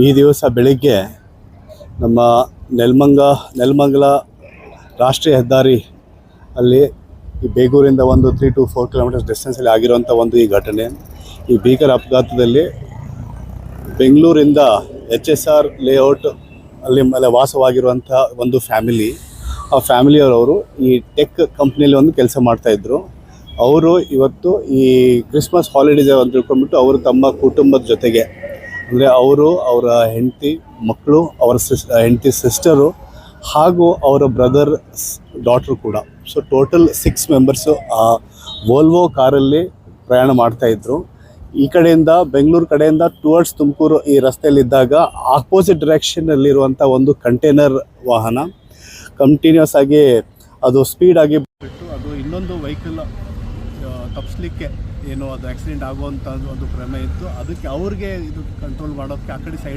ಈ ದಿವಸ ಬೆಳಿಗ್ಗೆ ನಮ್ಮ ನೆಲಮಂಗಲ ರಾಷ್ಟ್ರೀಯ ಹೆದ್ದಾರಿ ಅಲ್ಲಿ ಈ ಬೇಗೂರಿಂದ ಒಂದು 3 to 4 ಕಿಲೋಮೀಟರ್ಸ್ ಡಿಸ್ಟೆನ್ಸಲ್ಲಿ ಆಗಿರುವಂಥ ಈ ಘಟನೆ. ಈ ಭೀಕರ ಅಪಘಾತದಲ್ಲಿ ಬೆಂಗಳೂರಿಂದ HSR ಲೇಔಟ್ ಅಲ್ಲಿ ವಾಸವಾಗಿರುವಂಥ ಒಂದು ಫ್ಯಾಮಿಲಿ, ಆ ಫ್ಯಾಮಿಲಿಯವರವರು ಈ ಟೆಕ್ ಕಂಪ್ನಿಯಲ್ಲಿ ಕೆಲಸ ಮಾಡ್ತಾಯಿದ್ರು. ಅವರು ಇವತ್ತು ಈ ಕ್ರಿಸ್ಮಸ್ ಹಾಲಿಡೇಸ್ ಅಂತ ತಿಳ್ಕೊಂಡ್ಬಿಟ್ಟು ಅವರು ತಮ್ಮ ಕುಟುಂಬದ ಜೊತೆಗೆ, ಅಂದರೆ ಅವರು, ಅವರ ಹೆಂಡತಿ, ಮಕ್ಕಳು, ಅವರ ಹೆಂಡತಿ ಸಿಸ್ಟರು ಹಾಗೂ ಅವರ ಬ್ರದರ್ ಡಾಟ್ರು ಕೂಡ, ಸೊ ಟೋಟಲ್ 6 ಮೆಂಬರ್ಸು ಆ ವೋಲ್ವೋ ಕಾರಲ್ಲಿ ಪ್ರಯಾಣ ಮಾಡ್ತಾಯಿದ್ರು. ಈ ಕಡೆಯಿಂದ ಬೆಂಗಳೂರು ಕಡೆಯಿಂದ ಟುವರ್ಡ್ಸ್ ತುಮಕೂರು ಈ ರಸ್ತೆಯಲ್ಲಿದ್ದಾಗ ಆಪೋಸಿಟ್ ಡೈರೆಕ್ಷನ್ನಲ್ಲಿರುವಂಥ ಒಂದು ಕಂಟೈನರ್ ವಾಹನ ಕಂಟಿನ್ಯೂಸ್ ಆಗಿ ಅದು ಸ್ಪೀಡಾಗಿ ಬಿಟ್ಟು ಅದು ಇನ್ನೊಂದು ವೆಹಿಕಲ್ ತಪ್ಪಿಸ್ಲಿಕ್ಕೆ ಅದು ಆಕ್ಸಿಡೆಂಟ್ ಆಗುವಂಥ ಒಂದು ಪ್ರಮೇಯ ಇತ್ತು. ಅದಕ್ಕೆ ಅವ್ರಿಗೆ ಇದು ಕಂಟ್ರೋಲ್ ಮಾಡೋಕ್ಕೆ ಆ ಕಡೆ ಸೈಡು